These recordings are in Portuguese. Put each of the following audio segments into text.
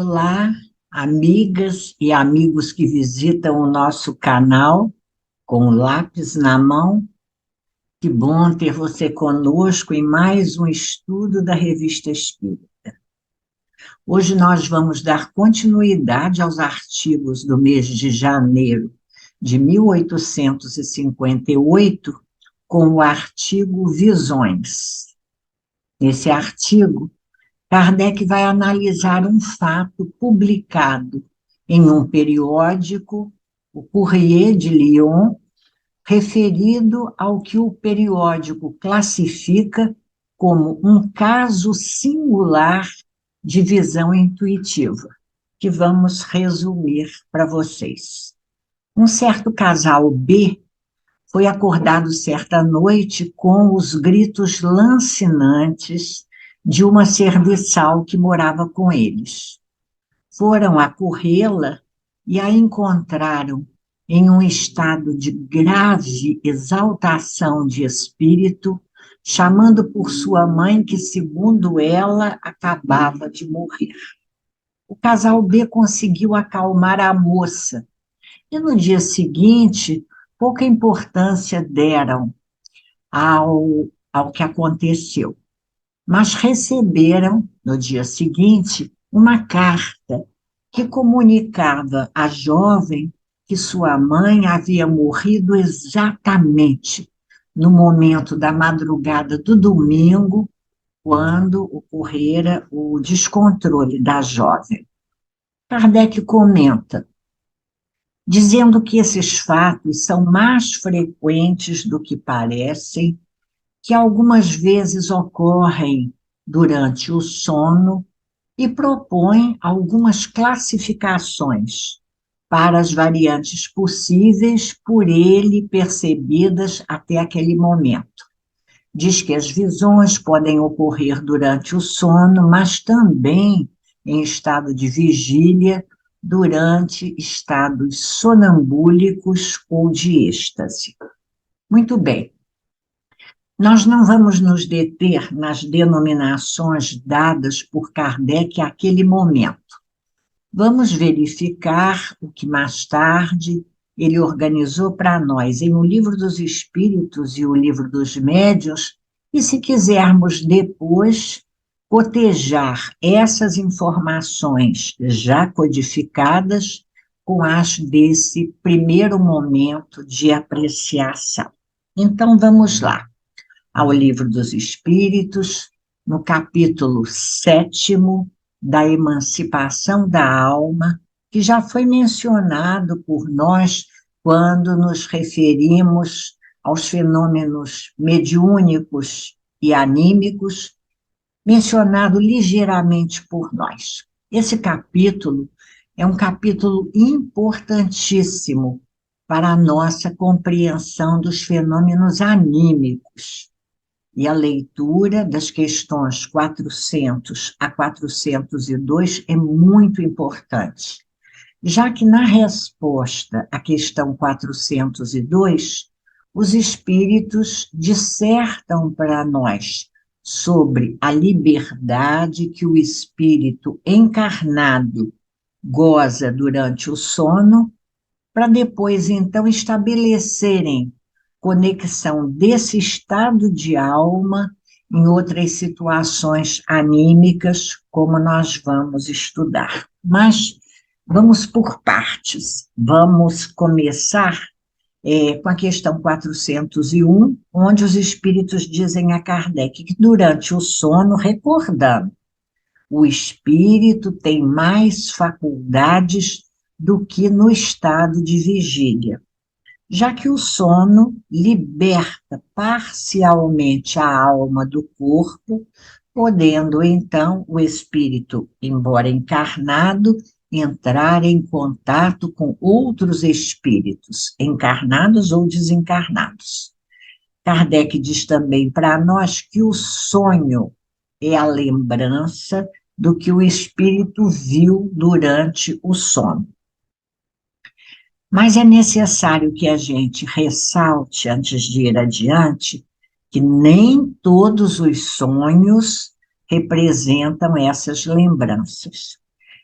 Olá, amigas e amigos que visitam o nosso canal com o lápis na mão. Que bom ter você conosco em mais um estudo da Revista Espírita. Hoje nós vamos dar continuidade aos artigos do mês de janeiro de 1858, com o artigo Visões. Nesse artigo, Kardec vai analisar um fato publicado em um periódico, o Courrier de Lyon, referido ao que o periódico classifica como um caso singular de visão intuitiva, que vamos resumir para vocês. Um certo casal B foi acordado certa noite com os gritos lancinantes de uma serviçal que morava com eles. Foram acorrê-la e a encontraram em um estado de grave exaltação de espírito, chamando por sua mãe, que, segundo ela, acabava de morrer. O casal B conseguiu acalmar a moça, e no dia seguinte, pouca importância deram ao que aconteceu, mas receberam, no dia seguinte, uma carta que comunicava à jovem que sua mãe havia morrido exatamente no momento da madrugada do domingo, quando ocorrera o descontrole da jovem. Kardec comenta, dizendo que esses fatos são mais frequentes do que parecem, que algumas vezes ocorrem durante o sono, e propõe algumas classificações para as variantes possíveis por ele percebidas até aquele momento. Diz que as visões podem ocorrer durante o sono, mas também em estado de vigília, durante estados sonambúlicos ou de êxtase. Muito bem. Nós não vamos nos deter nas denominações dadas por Kardec àquele momento. Vamos verificar o que mais tarde ele organizou para nós em O Livro dos Espíritos e O Livro dos Médiuns, e se quisermos depois cotejar essas informações já codificadas com as desse primeiro momento de apreciação. Então, vamos lá. Ao Livro dos Espíritos, no capítulo 7º da emancipação da alma, que já foi mencionado por nós quando nos referimos aos fenômenos mediúnicos e anímicos, mencionado ligeiramente por nós. Esse capítulo é um capítulo importantíssimo para a nossa compreensão dos fenômenos anímicos. E a leitura das questões 400 a 402 é muito importante, já que na resposta à questão 402, os espíritos dissertam para nós sobre a liberdade que o espírito encarnado goza durante o sono, para depois, então, estabelecerem conexão desse estado de alma em outras situações anímicas, como nós vamos estudar. Mas vamos por partes. Vamos começar com a questão 401, onde os espíritos dizem a Kardec que durante o sono, recordando, o espírito tem mais faculdades do que no estado de vigília, já que o sono liberta parcialmente a alma do corpo, podendo, então, o espírito, embora encarnado, entrar em contato com outros espíritos, encarnados ou desencarnados. Kardec diz também para nós que o sonho é a lembrança do que o espírito viu durante o sono. Mas é necessário que a gente ressalte, antes de ir adiante, que nem todos os sonhos representam essas lembranças.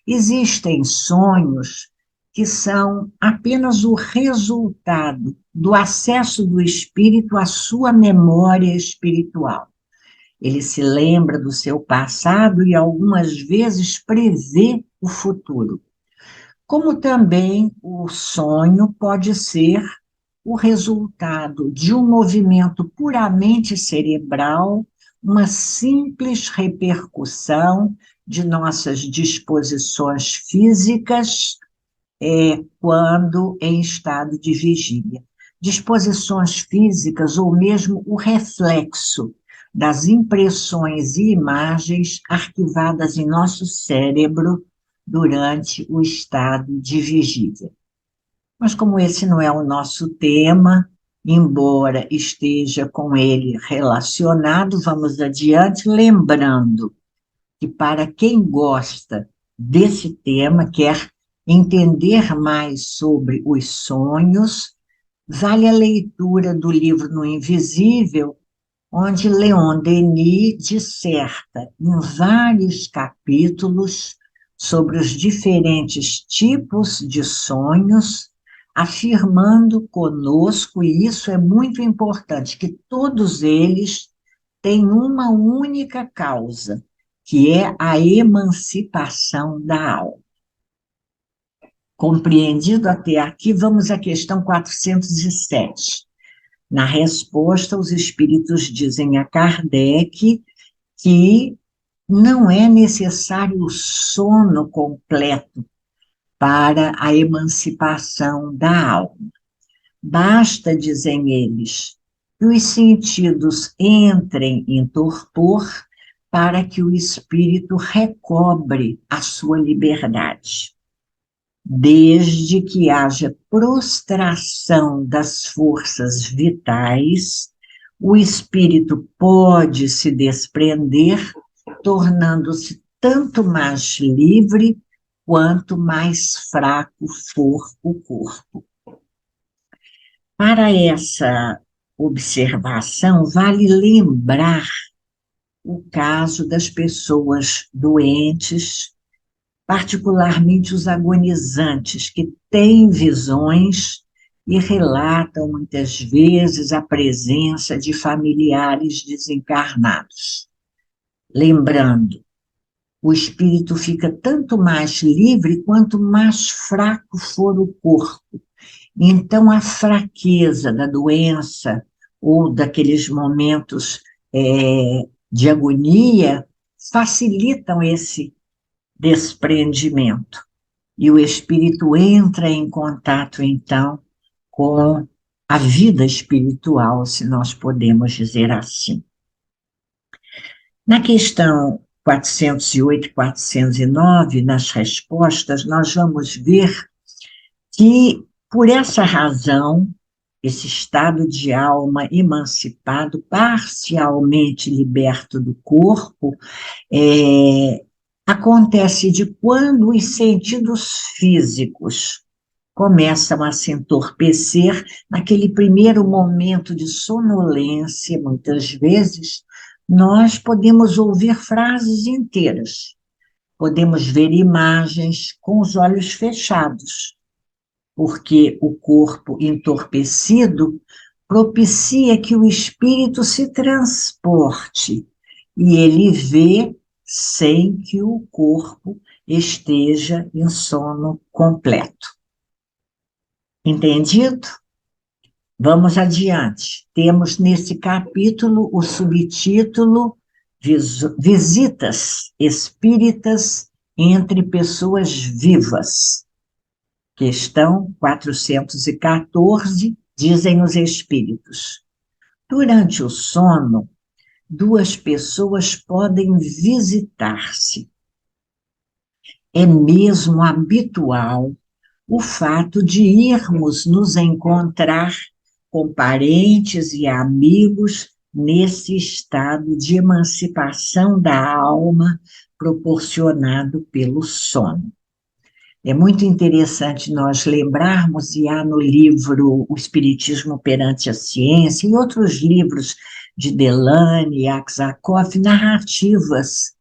Existem sonhos que são apenas o resultado do acesso do espírito à sua memória espiritual. Ele se lembra do seu passado e algumas vezes prevê o futuro. Como também o sonho pode ser o resultado de um movimento puramente cerebral, uma simples repercussão de nossas disposições físicas, quando em estado de vigília. Disposições físicas ou mesmo o reflexo das impressões e imagens arquivadas em nosso cérebro durante o estado de vigília. Mas como esse não é o nosso tema, embora esteja com ele relacionado, vamos adiante, lembrando que para quem gosta desse tema, quer entender mais sobre os sonhos, vale a leitura do livro No Invisível, onde Leon Denis disserta em vários capítulos sobre os diferentes tipos de sonhos, afirmando conosco, e isso é muito importante, que todos eles têm uma única causa, que é a emancipação da alma. Compreendido até aqui, vamos à questão 407. Na resposta, os espíritos dizem a Kardec que não é necessário o sono completo para a emancipação da alma. Basta, dizem eles, que os sentidos entrem em torpor para que o espírito recobre a sua liberdade. Desde que haja prostração das forças vitais, o espírito pode se desprender, tornando-se tanto mais livre quanto mais fraco for o corpo. Para essa observação, vale lembrar o caso das pessoas doentes, particularmente os agonizantes, que têm visões e relatam muitas vezes a presença de familiares desencarnados. Lembrando, o espírito fica tanto mais livre quanto mais fraco for o corpo. Então, a fraqueza da doença ou daqueles momentos de agonia facilitam esse desprendimento. E o espírito entra em contato, então, com a vida espiritual, se nós podemos dizer assim. Na questão 408 e 409, nas respostas, nós vamos ver que, por essa razão, esse estado de alma emancipado, parcialmente liberto do corpo, acontece de quando os sentidos físicos começam a se entorpecer, naquele primeiro momento de sonolência, muitas vezes, nós podemos ouvir frases inteiras, podemos ver imagens com os olhos fechados, porque o corpo entorpecido propicia que o espírito se transporte, e ele vê sem que o corpo esteja em sono completo. Entendido? Vamos adiante. Temos nesse capítulo o subtítulo Visitas Espíritas entre Pessoas Vivas. Questão 414, dizem os espíritos. Durante o sono, duas pessoas podem visitar-se. É mesmo habitual o fato de irmos nos encontrar com parentes e amigos nesse estado de emancipação da alma proporcionado pelo sono. É muito interessante nós lembrarmos, e há no livro O Espiritismo perante a Ciência, e outros livros de Delane e Aksakoff, narrativas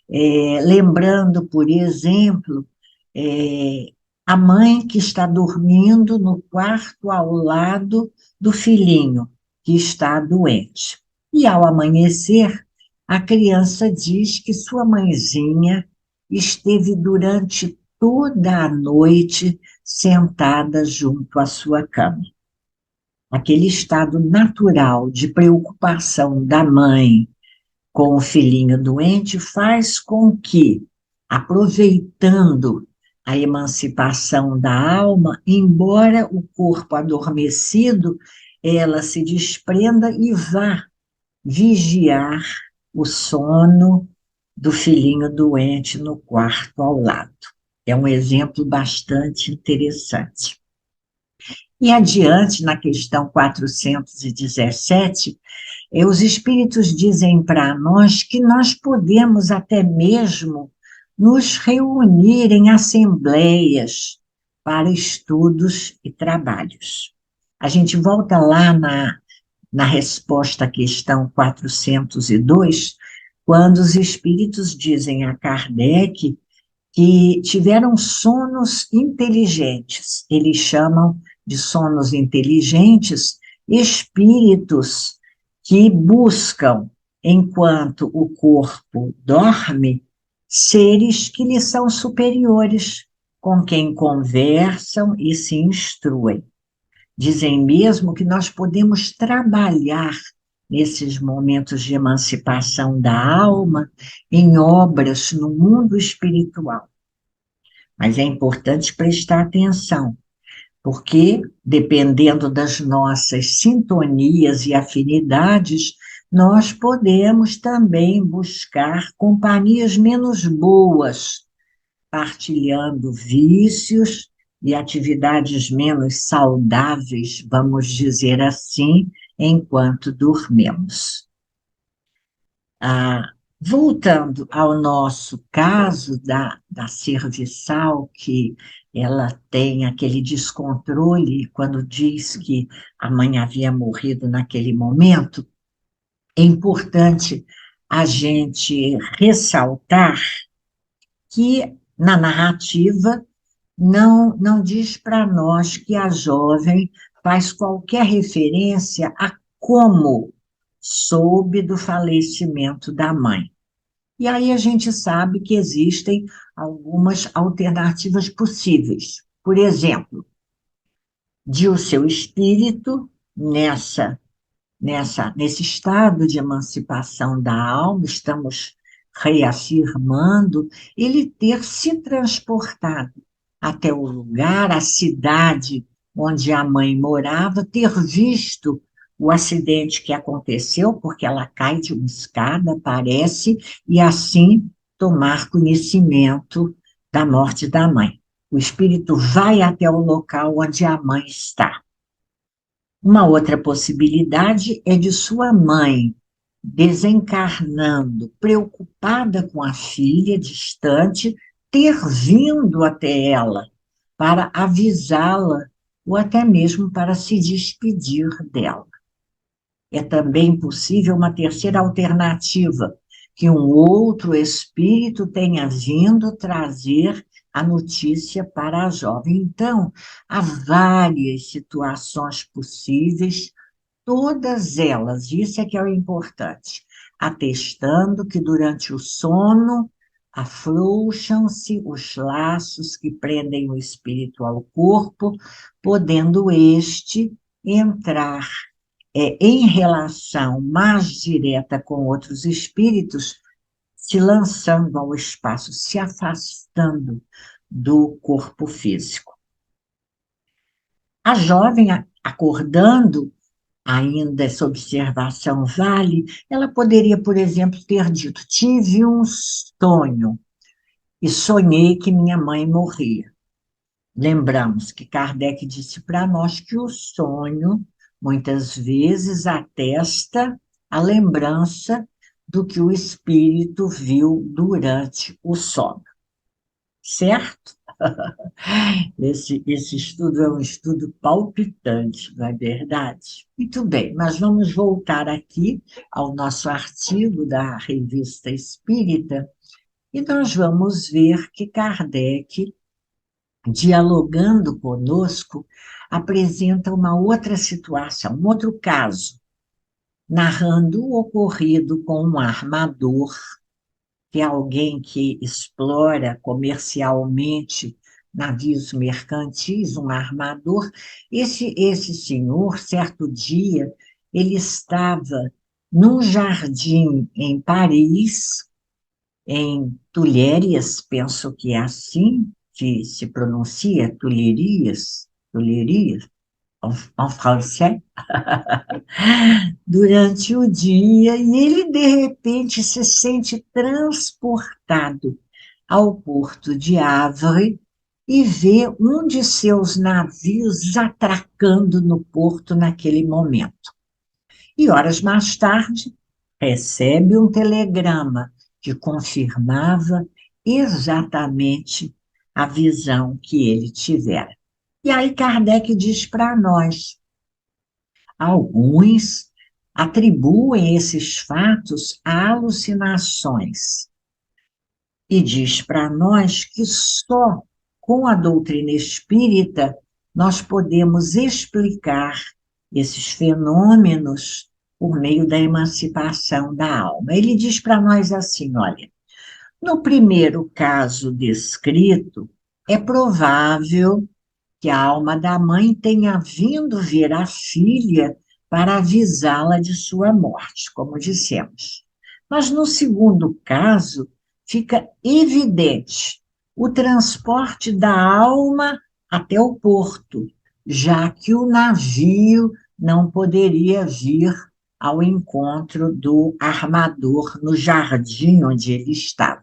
lembrando, por exemplo, é, a mãe que está dormindo no quarto ao lado do filhinho que está doente. E ao amanhecer, a criança diz que sua mãezinha esteve durante toda a noite sentada junto à sua cama. Aquele estado natural de preocupação da mãe com o filhinho doente faz com que, aproveitando a emancipação da alma, embora o corpo adormecido, ela se desprenda e vá vigiar o sono do filhinho doente no quarto ao lado. É um exemplo bastante interessante. E adiante, na questão 417, os espíritos dizem para nós que nós podemos até mesmo nos reunir em assembleias para estudos e trabalhos. A gente volta lá na resposta à questão 402, quando os espíritos dizem a Kardec que tiveram sonos inteligentes. Eles chamam de sonos inteligentes espíritos que buscam, enquanto o corpo dorme, seres que lhe são superiores, com quem conversam e se instruem. Dizem mesmo que nós podemos trabalhar nesses momentos de emancipação da alma em obras no mundo espiritual. Mas é importante prestar atenção, porque, dependendo das nossas sintonias e afinidades, nós podemos também buscar companhias menos boas, partilhando vícios e atividades menos saudáveis, vamos dizer assim, enquanto dormimos. Voltando ao nosso caso da serviçal, que ela tem aquele descontrole quando diz que a mãe havia morrido naquele momento, é importante a gente ressaltar que na narrativa não diz para nós que a jovem faz qualquer referência a como soube do falecimento da mãe. E aí a gente sabe que existem algumas alternativas possíveis. Por exemplo, de o seu espírito, nesse estado de emancipação da alma, estamos reafirmando, ele ter se transportado até o lugar, a cidade onde a mãe morava, ter visto o acidente que aconteceu, porque ela cai de uma escada, parece, e assim tomar conhecimento da morte da mãe. O espírito vai até o local onde a mãe está. Uma outra possibilidade é de sua mãe desencarnando, preocupada com a filha distante, ter vindo até ela para avisá-la ou até mesmo para se despedir dela. É também possível uma terceira alternativa, que um outro espírito tenha vindo trazer a notícia para a jovem. Então, há várias situações possíveis, todas elas, isso é que é o importante, atestando que durante o sono afrouxam-se os laços que prendem o espírito ao corpo, podendo este entrar em relação mais direta com outros espíritos, se lançando ao espaço, se afastando do corpo físico. A jovem, acordando, ainda essa observação vale, ela poderia, por exemplo, ter dito: tive um sonho e sonhei que minha mãe morria. Lembramos que Kardec disse para nós que o sonho, muitas vezes, atesta a lembrança do que o espírito viu durante o sono. Certo? Esse estudo é um estudo palpitante, não é verdade? Muito bem, mas vamos voltar aqui ao nosso artigo da Revista Espírita, E nós vamos ver que Kardec, dialogando conosco, apresenta uma outra situação, um outro caso, narrando o ocorrido com um armador, que é alguém que explora comercialmente navios mercantis, um armador. Esse senhor, certo dia, ele estava num jardim em Paris, em Tulhérias, penso que é assim que se pronuncia, Tulherias, en français, durante o dia, e ele, de repente, se sente transportado ao porto de Havre e vê um de seus navios atracando no porto naquele momento. E horas mais tarde, recebe um telegrama que confirmava exatamente a visão que ele tivera. E aí Kardec diz para nós, alguns atribuem esses fatos a alucinações e diz para nós que só com a doutrina espírita nós podemos explicar esses fenômenos por meio da emancipação da alma. Ele diz para nós assim, olha, no primeiro caso descrito, é provável que a alma da mãe tenha vindo ver a filha para avisá-la de sua morte, como dissemos. Mas no segundo caso, fica evidente o transporte da alma até o porto, já que o navio não poderia vir ao encontro do armador no jardim onde ele estava.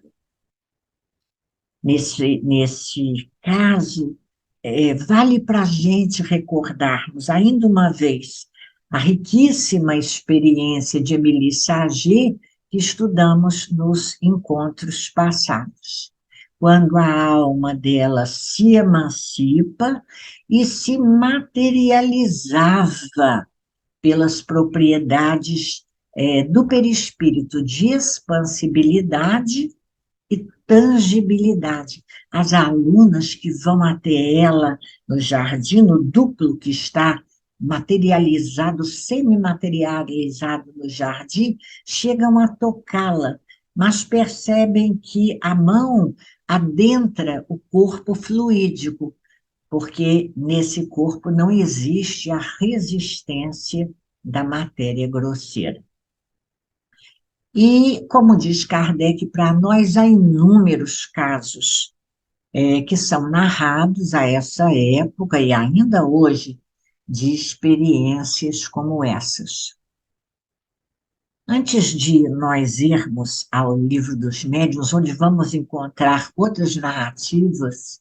Nesse caso, vale para a gente recordarmos ainda uma vez a riquíssima experiência de Émilie Saget que estudamos nos encontros passados, quando a alma dela se emancipa e se materializava pelas propriedades do perispírito de expansibilidade e tangibilidade. As alunas que vão até ela no jardim, no duplo que está materializado, semi-materializado no jardim, chegam a tocá-la, mas percebem que a mão adentra o corpo fluídico, porque nesse corpo não existe a resistência da matéria grosseira. E, como diz Kardec, para nós há inúmeros casos que são narrados a essa época e ainda hoje de experiências como essas. Antes de nós irmos ao livro dos médiuns, onde vamos encontrar outras narrativas,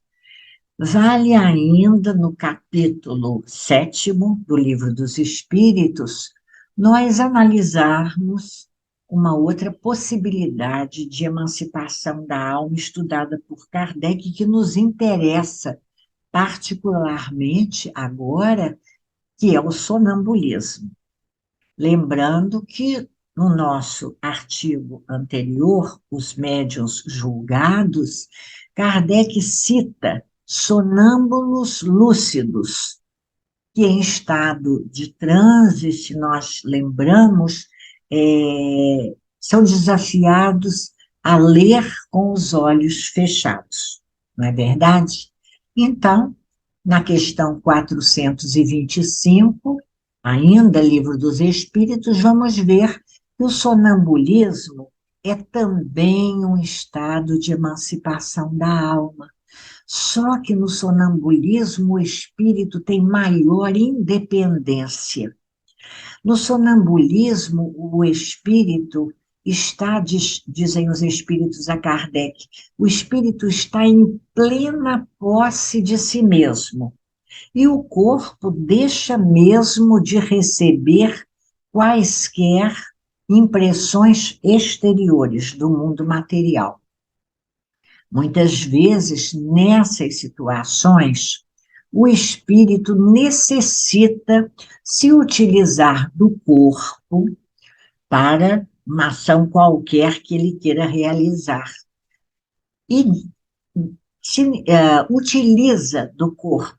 vale ainda no capítulo 7º do livro dos Espíritos, nós analisarmos uma outra possibilidade de emancipação da alma estudada por Kardec, que nos interessa particularmente agora, que é o sonambulismo. Lembrando que no nosso artigo anterior, Os Médiuns Julgados, Kardec cita sonâmbulos lúcidos, que em estado de transe, se nós lembramos, são desafiados a ler com os olhos fechados, não é verdade? Então, na questão 425, ainda Livro dos Espíritos, vamos ver que o sonambulismo é também um estado de emancipação da alma. Só que no sonambulismo o espírito tem maior independência. No sonambulismo, o espírito está, dizem os espíritos a Kardec, o espírito está em plena posse de si mesmo. E o corpo deixa mesmo de receber quaisquer impressões exteriores do mundo material. Muitas vezes, nessas situações, o espírito necessita se utilizar do corpo para uma ação qualquer que ele queira realizar. e utiliza do corpo,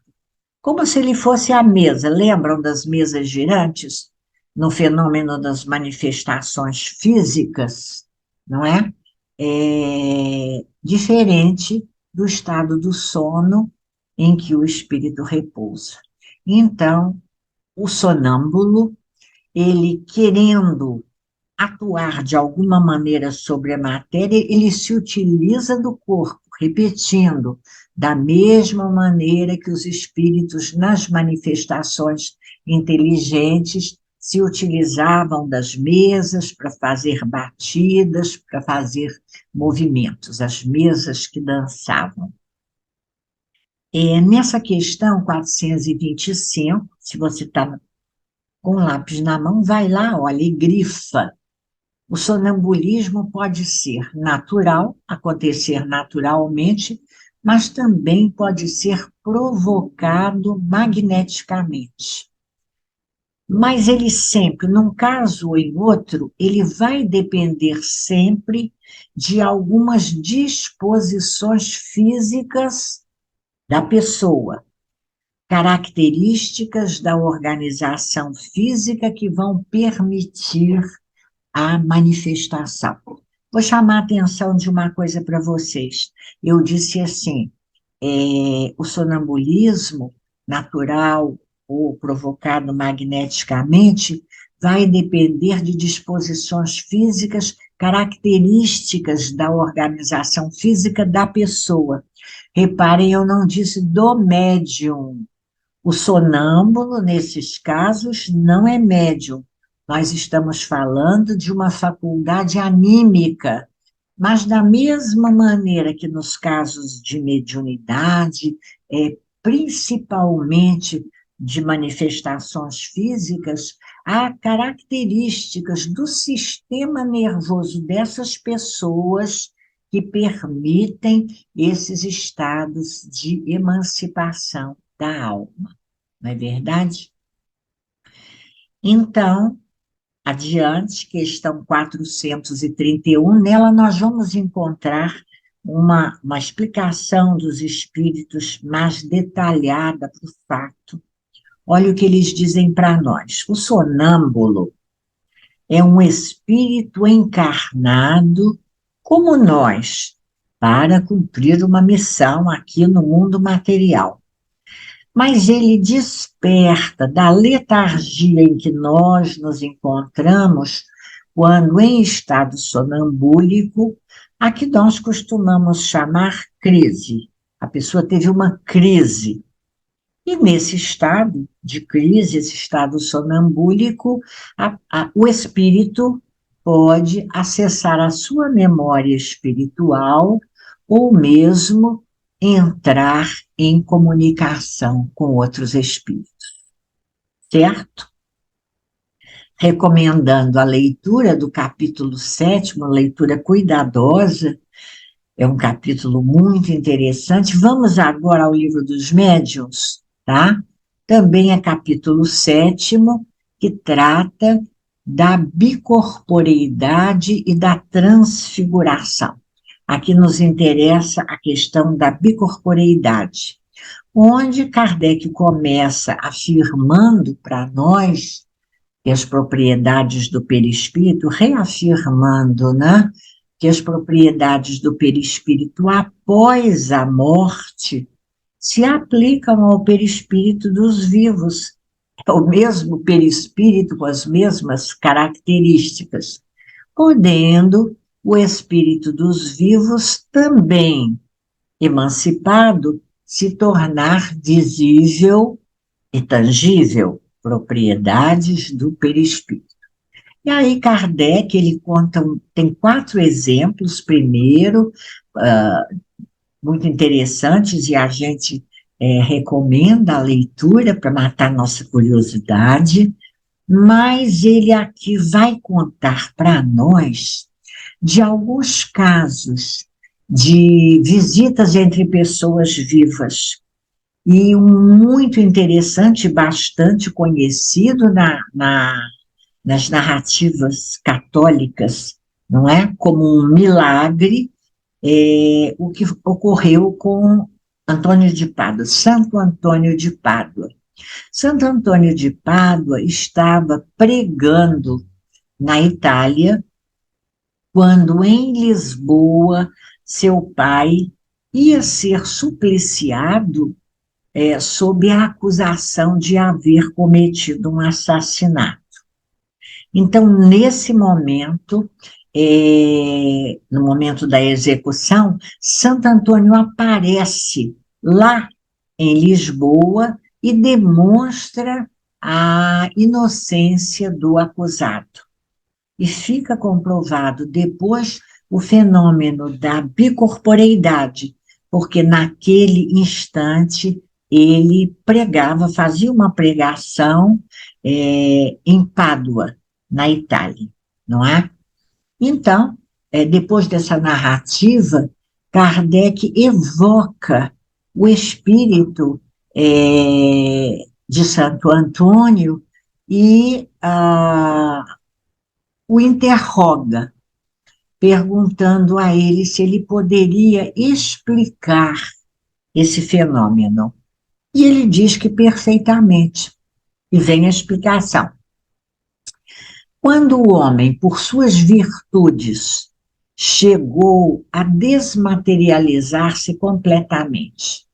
como se ele fosse a mesa. Lembram das mesas girantes? No fenômeno das manifestações físicas, não é? É diferente do estado do sono em que o espírito repousa. Então, o sonâmbulo, ele querendo atuar de alguma maneira sobre a matéria, ele se utiliza do corpo, repetindo, da mesma maneira que os espíritos nas manifestações inteligentes se utilizavam das mesas para fazer batidas, para fazer movimentos, as mesas que dançavam. Nessa questão 425, se você está com o lápis na mão, vai lá, olha, e grifa. O sonambulismo pode ser natural, acontecer naturalmente, mas também pode ser provocado magneticamente. Mas ele sempre, num caso ou em outro, ele vai depender sempre de algumas disposições físicas da pessoa, características da organização física que vão permitir a manifestação. Vou chamar a atenção de uma coisa para vocês. Eu disse assim, o sonambulismo natural ou provocado magneticamente vai depender de disposições físicas, características da organização física da pessoa. Reparem, eu não disse do médium. O sonâmbulo, nesses casos, não é médium. Nós estamos falando de uma faculdade anímica, mas da mesma maneira que nos casos de mediunidade, principalmente de manifestações físicas, há características do sistema nervoso dessas pessoas que permitem esses estados de emancipação da alma, não é verdade? Então, adiante, questão 431, nela nós vamos encontrar uma explicação dos espíritos mais detalhada para o fato. Olha o que eles dizem para nós. O sonâmbulo é um espírito encarnado como nós, para cumprir uma missão aqui no mundo material. Mas ele desperta da letargia em que nós nos encontramos quando em estado sonambúlico, a que nós costumamos chamar crise. A pessoa teve uma crise. E nesse estado de crise, esse estado sonambúlico, o espírito pode acessar a sua memória espiritual ou mesmo entrar em comunicação com outros espíritos, certo? Recomendando a leitura do capítulo 7º, leitura cuidadosa, é um capítulo muito interessante. Vamos agora ao livro dos médiuns, tá? Também é capítulo 7º, que trata da bicorporeidade e da transfiguração. Aqui nos interessa a questão da bicorporeidade, onde Kardec começa afirmando para nós que as propriedades do perispírito, reafirmando, né, que as propriedades do perispírito após a morte se aplicam ao perispírito dos vivos. É o mesmo perispírito com as mesmas características, podendo o espírito dos vivos também, emancipado, se tornar visível e tangível, propriedades do perispírito. E aí Kardec, ele conta, tem 4 exemplos, primeiro, muito interessantes, e a gente recomenda a leitura para matar nossa curiosidade, mas ele aqui vai contar para nós de alguns casos de visitas entre pessoas vivas, e um muito interessante, bastante conhecido nas narrativas católicas, não é? Como um milagre o que ocorreu com Antônio de Pádua, Santo Antônio de Pádua. Santo Antônio de Pádua estava pregando na Itália, quando em Lisboa seu pai ia ser supliciado sob a acusação de haver cometido um assassinato. Então, nesse momento, no momento da execução, Santo Antônio aparece lá em Lisboa e demonstra a inocência do acusado. E fica comprovado depois o fenômeno da bicorporeidade, porque naquele instante ele pregava, fazia uma pregação em Pádua, na Itália, não é? Então, depois dessa narrativa, Kardec evoca o espírito de Santo Antônio e o interroga, perguntando a ele se ele poderia explicar esse fenômeno. E ele diz que perfeitamente. E vem a explicação. Quando o homem, por suas virtudes, chegou a desmaterializar-se completamente,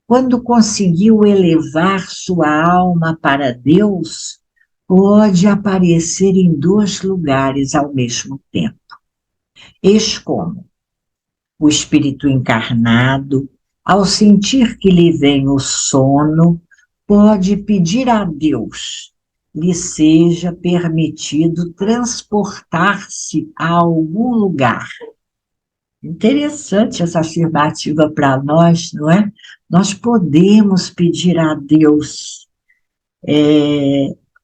quando conseguiu elevar sua alma para Deus, pode aparecer em dois lugares ao mesmo tempo. Eis como o espírito encarnado, ao sentir que lhe vem o sono, pode pedir a Deus lhe seja permitido transportar-se a algum lugar. Interessante essa afirmativa para nós, não é? Nós podemos pedir a Deus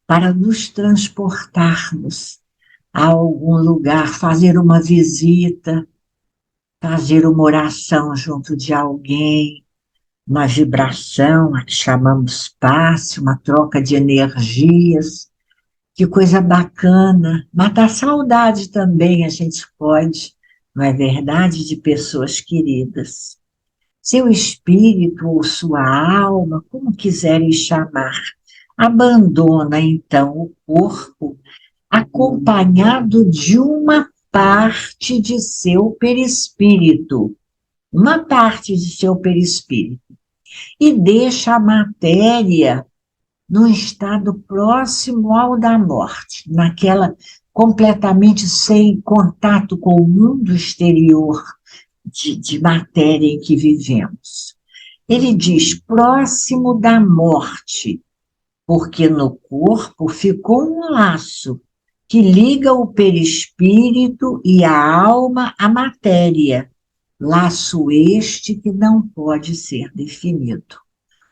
para nos transportarmos a algum lugar, fazer uma visita, fazer uma oração junto de alguém, uma vibração, a que chamamos passe, uma troca de energias, que coisa bacana. Matar saudade também a gente pode, não é verdade, de pessoas queridas. Seu espírito ou sua alma, como quiserem chamar, abandona então o corpo, acompanhado de uma parte de seu perispírito, uma parte de seu perispírito, e deixa a matéria num estado próximo ao da morte, naquela completamente sem contato com o mundo exterior de matéria em que vivemos. Ele diz próximo da morte, porque no corpo ficou um laço que liga o perispírito e a alma à matéria, laço este que não pode ser definido.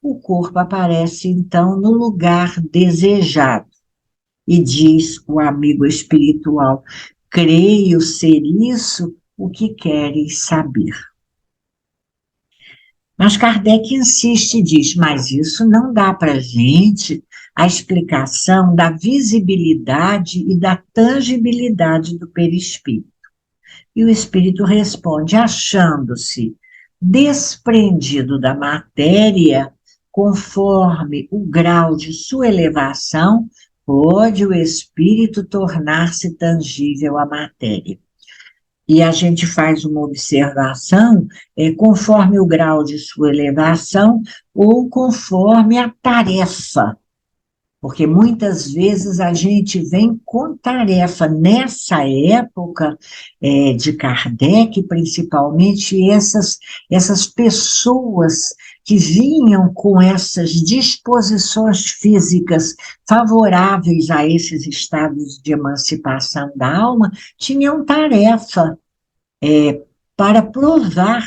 O corpo aparece, então, no lugar desejado. E diz o amigo espiritual, creio ser isso o que queres saber. Mas Kardec insiste e diz, mas isso não dá para a gente a explicação da visibilidade e da tangibilidade do perispírito. E o espírito responde, achando-se desprendido da matéria, conforme o grau de sua elevação, pode o espírito tornar-se tangível à matéria. E a gente faz uma observação conforme o grau de sua elevação ou conforme a tarefa, porque muitas vezes a gente vem com tarefa. Nessa época de Kardec, principalmente, essas pessoas que vinham com essas disposições físicas favoráveis a esses estados de emancipação da alma, tinham tarefa para provar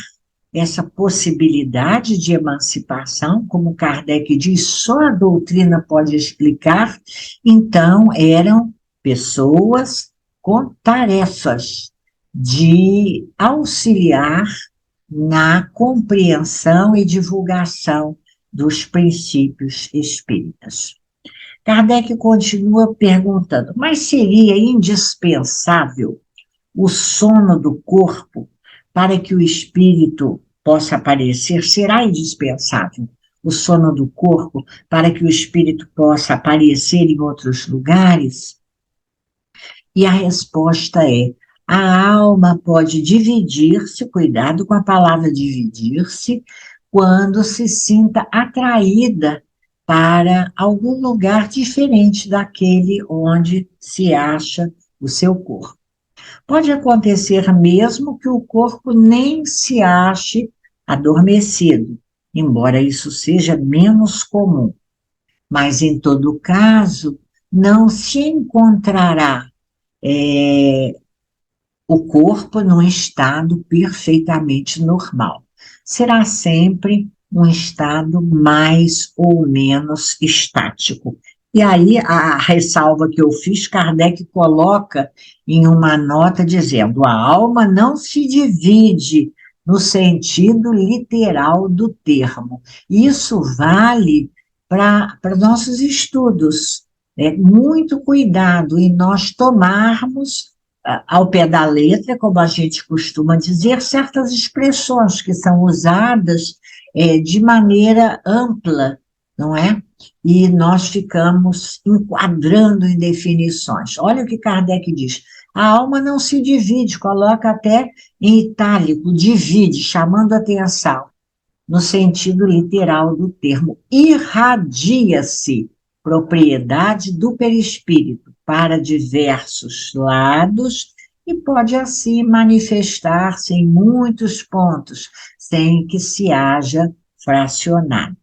essa possibilidade de emancipação, como Kardec diz, só a doutrina pode explicar. Então, eram pessoas com tarefas de auxiliar na compreensão e divulgação dos princípios espíritas. Kardec continua perguntando, mas seria indispensável o sono do corpo para que o espírito possa aparecer, será indispensável o sono do corpo para que o espírito possa aparecer em outros lugares? E a resposta é: a alma pode dividir-se, cuidado com a palavra dividir-se, quando se sinta atraída para algum lugar diferente daquele onde se acha o seu corpo. Pode acontecer mesmo que o corpo nem se ache adormecido, embora isso seja menos comum, mas em todo caso, não se encontrará o corpo num estado perfeitamente normal. Será sempre um estado mais ou menos estático. E aí, a ressalva que eu fiz, Kardec coloca em uma nota dizendo: a alma não se divide no sentido literal do termo. Isso vale para nossos estudos. Muito cuidado em nós tomarmos ao pé da letra, como a gente costuma dizer, certas expressões que são usadas de maneira ampla, não é? E nós ficamos enquadrando em definições. Olha o que Kardec diz: a alma não se divide, coloca até em itálico, divide, chamando atenção, no sentido literal do termo, irradia-se, propriedade do perispírito, para diversos lados e pode assim manifestar-se em muitos pontos, sem que se haja fracionado.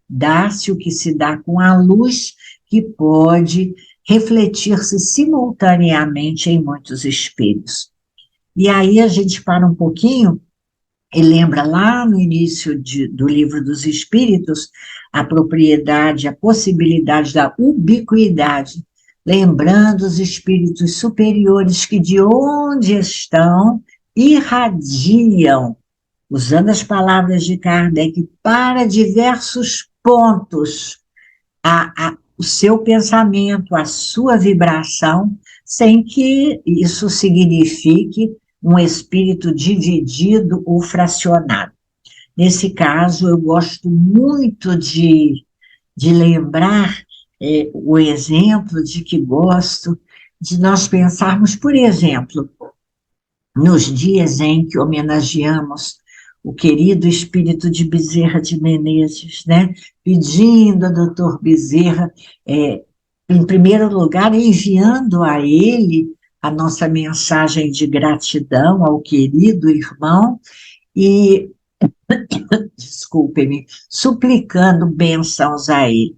Dá-se o que se dá com a luz, que pode refletir-se simultaneamente em muitos espelhos. E aí a gente para um pouquinho e lembra lá no início do Livro dos Espíritos, a propriedade, a possibilidade da ubiquidade, lembrando os espíritos superiores que de onde estão, irradiam, usando as palavras de Kardec, para diversos pontos, o seu pensamento, a sua vibração, sem que isso signifique um espírito dividido ou fracionado. Nesse caso, eu gosto muito de lembrar o exemplo de que gosto de nós pensarmos, por exemplo, nos dias em que homenageamos o querido espírito de Bezerra de Menezes, né? Pedindo ao doutor Bezerra, em primeiro lugar, enviando a ele a nossa mensagem de gratidão ao querido irmão e, desculpe-me, suplicando bênçãos a ele.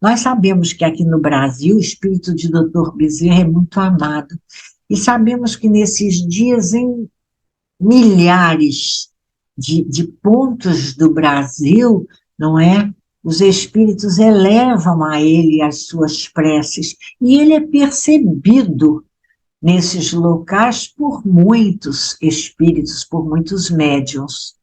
Nós sabemos que aqui no Brasil o espírito de doutor Bezerra é muito amado e sabemos que nesses dias em milhares de pontos do Brasil, não é? Os espíritos elevam a ele as suas preces e ele é percebido nesses locais por muitos espíritos, por muitos médiuns.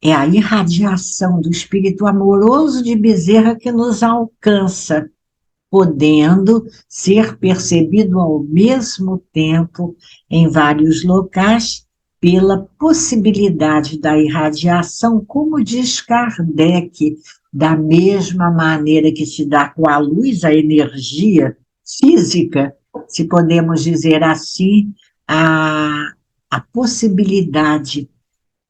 É a irradiação do espírito amoroso de Bezerra que nos alcança, podendo ser percebido ao mesmo tempo em vários locais pela possibilidade da irradiação, como diz Kardec, da mesma maneira que se dá com a luz, a energia física, se podemos dizer assim, a possibilidade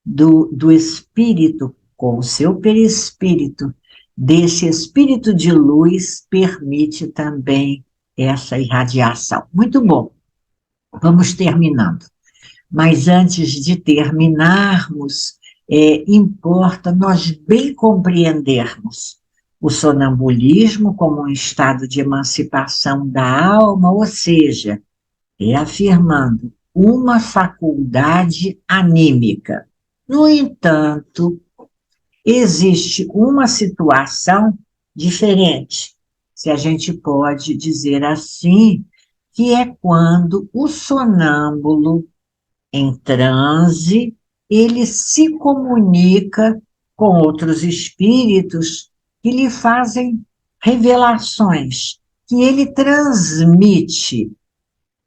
do espírito, com o seu perispírito, desse espírito de luz, permite também essa irradiação. Muito bom, vamos terminando. Mas antes de terminarmos, importa nós bem compreendermos o sonambulismo como um estado de emancipação da alma, ou seja, afirmando uma faculdade anímica. No entanto, existe uma situação diferente, se a gente pode dizer assim, que é quando o sonâmbulo, em transe, ele se comunica com outros espíritos que lhe fazem revelações, que ele transmite.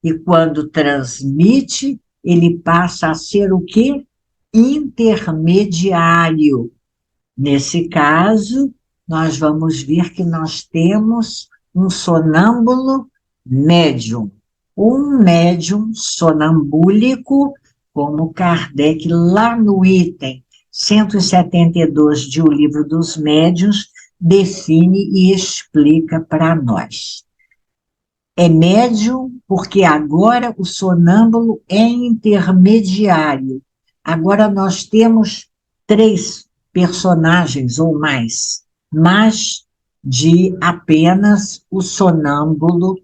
E quando transmite, ele passa a ser o quê? Intermediário. Nesse caso, nós vamos ver que nós temos um sonâmbulo médium. Um médium sonambúlico, como Kardec, lá no item 172 de O Livro dos Médiuns, define e explica para nós. É médium porque agora o sonâmbulo é intermediário. Agora nós temos 3 personagens ou mais, mas de apenas o sonâmbulo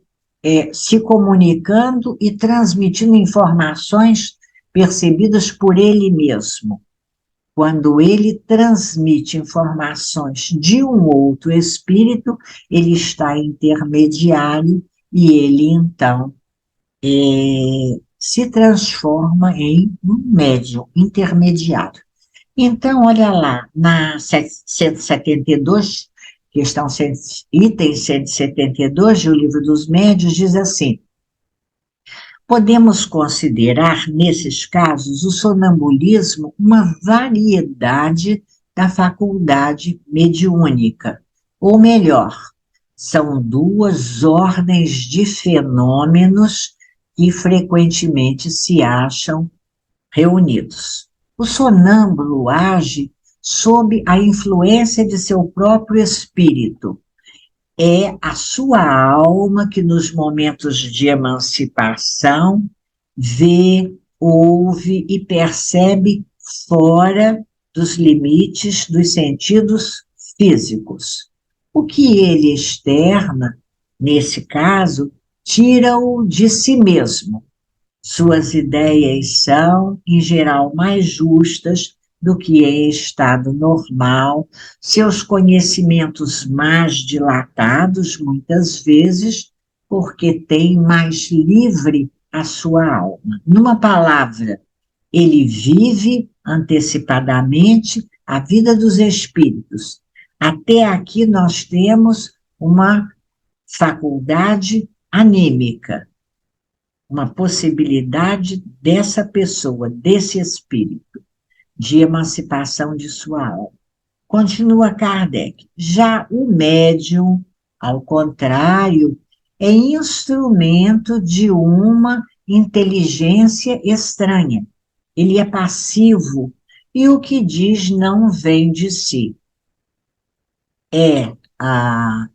se comunicando e transmitindo informações percebidas por ele mesmo. Quando ele transmite informações de um outro espírito, ele está intermediário e ele, então, se transforma em um médium intermediário. Então, olha lá, na 172, questão item 172 do Livro dos Médiuns, diz assim: podemos considerar, nesses casos, o sonambulismo uma variedade da faculdade mediúnica, ou melhor, são 2 ordens de fenômenos que frequentemente se acham reunidos. O sonâmbulo age sob a influência de seu próprio espírito. É a sua alma que, nos momentos de emancipação, vê, ouve e percebe fora dos limites dos sentidos físicos. O que ele externa, nesse caso, tira-o de si mesmo. Suas ideias são, em geral, mais justas do que em estado normal, seus conhecimentos mais dilatados, muitas vezes, porque tem mais livre a sua alma. Numa palavra, ele vive antecipadamente a vida dos espíritos. Até aqui nós temos uma faculdade anímica, uma possibilidade dessa pessoa, desse espírito, de emancipação de sua alma. Continua Kardec. Já o médium, ao contrário, é instrumento de uma inteligência estranha. Ele é passivo e o que diz não vem de si. É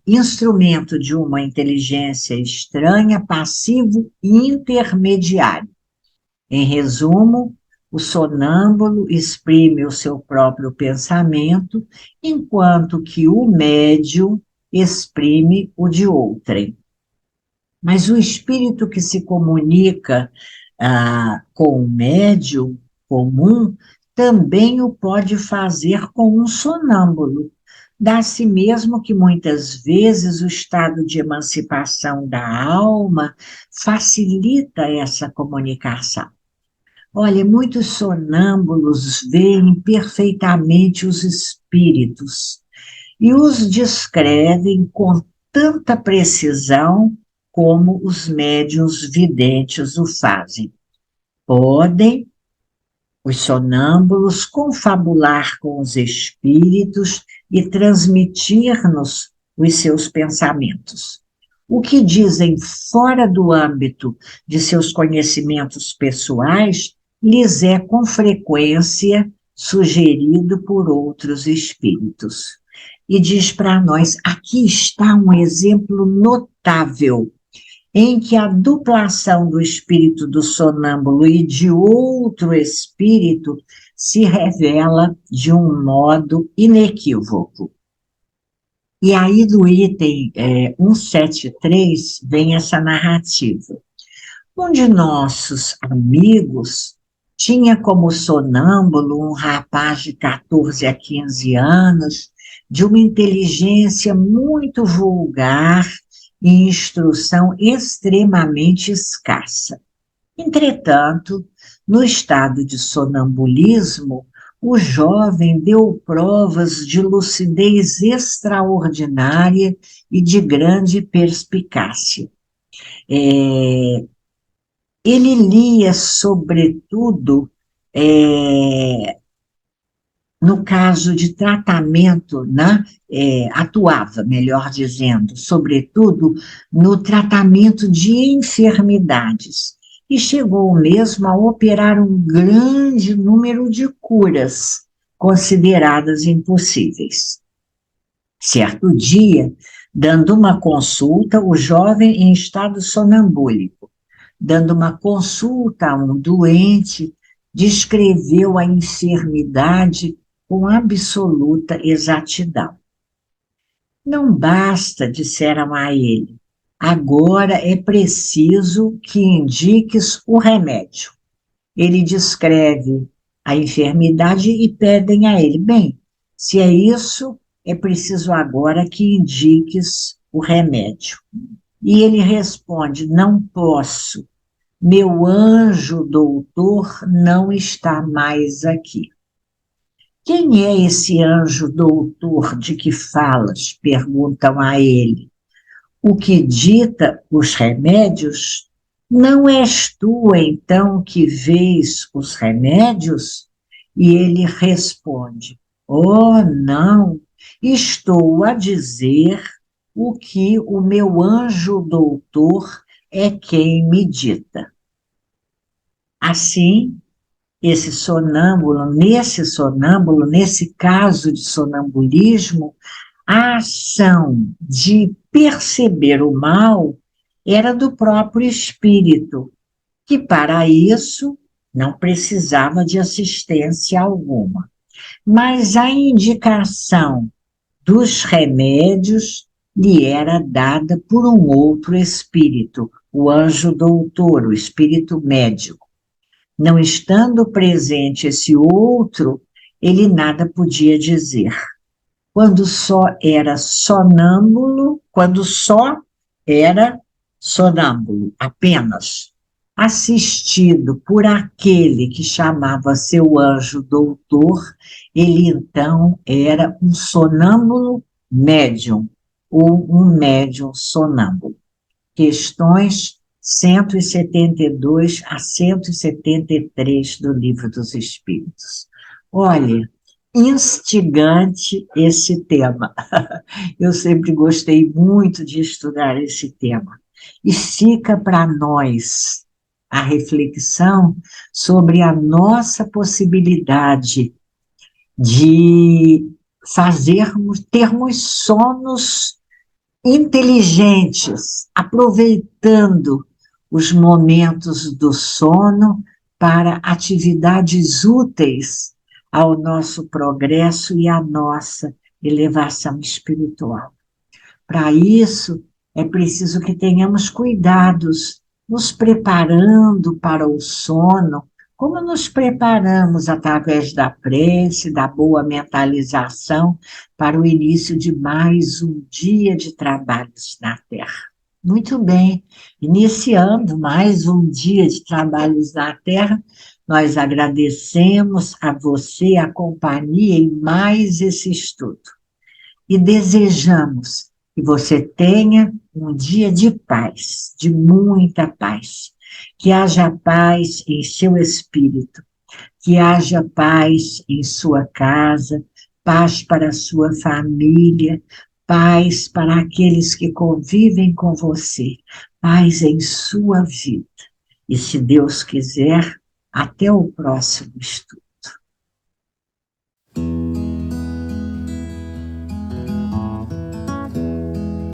instrumento de uma inteligência estranha, passivo e intermediário. Em resumo, o sonâmbulo exprime o seu próprio pensamento, enquanto que o médium exprime o de outrem. Mas o espírito que se comunica com o médium comum também o pode fazer com um sonâmbulo. Dá-se mesmo que muitas vezes o estado de emancipação da alma facilita essa comunicação. Olha, muitos sonâmbulos veem perfeitamente os espíritos e os descrevem com tanta precisão como os médiuns videntes o fazem. Podem os sonâmbulos confabular com os espíritos e transmitir-nos os seus pensamentos. O que dizem fora do âmbito de seus conhecimentos pessoais lhes é com frequência sugerido por outros espíritos. E diz para nós, aqui está um exemplo notável em que a duplação do espírito do sonâmbulo e de outro espírito se revela de um modo inequívoco. E aí do item 173 vem essa narrativa. Um de nossos amigos tinha como sonâmbulo um rapaz de 14 a 15 anos, de uma inteligência muito vulgar e instrução extremamente escassa. Entretanto, no estado de sonambulismo, o jovem deu provas de lucidez extraordinária e de grande perspicácia. Ele lia, sobretudo, no caso de tratamento, né, atuava, melhor dizendo, sobretudo no tratamento de enfermidades, e chegou mesmo a operar um grande número de curas consideradas impossíveis. Certo dia, dando uma consulta, o jovem em estado sonambúlico, dando uma consulta a um doente, descreveu a enfermidade com absoluta exatidão. Não basta, disseram a ele, agora é preciso que indiques o remédio. Ele descreve a enfermidade e pedem a ele, bem, se é isso, é preciso agora que indiques o remédio. E ele responde, não posso, meu anjo doutor não está mais aqui. Quem é esse anjo doutor de que falas? Perguntam a ele. O que dita os remédios? Não és tu, então, que vês os remédios? E ele responde, oh, não, estou a dizer o que o meu anjo doutor é quem me dita. Assim, nesse caso de sonambulismo, a ação de perceber o mal era do próprio espírito, que para isso não precisava de assistência alguma. Mas a indicação dos remédios lhe era dada por um outro espírito, o anjo doutor, o espírito médico. Não estando presente esse outro, ele nada podia dizer. Quando só era sonâmbulo, apenas, assistido por aquele que chamava seu anjo doutor, ele então era um sonâmbulo médium, ou um médium sonâmbulo. Questões 172 a 173 do Livro dos Espíritos. Olha, instigante esse tema. Eu sempre gostei muito de estudar esse tema. E fica para nós a reflexão sobre a nossa possibilidade de termos sonos inteligentes, aproveitando os momentos do sono para atividades úteis ao nosso progresso e à nossa elevação espiritual. Para isso, é preciso que tenhamos cuidados, nos preparando para o sono, como nos preparamos através da prece, da boa mentalização, para o início de mais um dia de trabalhos na Terra. Muito bem, iniciando mais um dia de trabalhos na Terra, nós agradecemos a você a companhia em mais esse estudo e desejamos que você tenha um dia de paz, de muita paz, que haja paz em seu espírito, que haja paz em sua casa, paz para a sua família, paz para aqueles que convivem com você, paz em sua vida. E se Deus quiser, até o próximo estudo.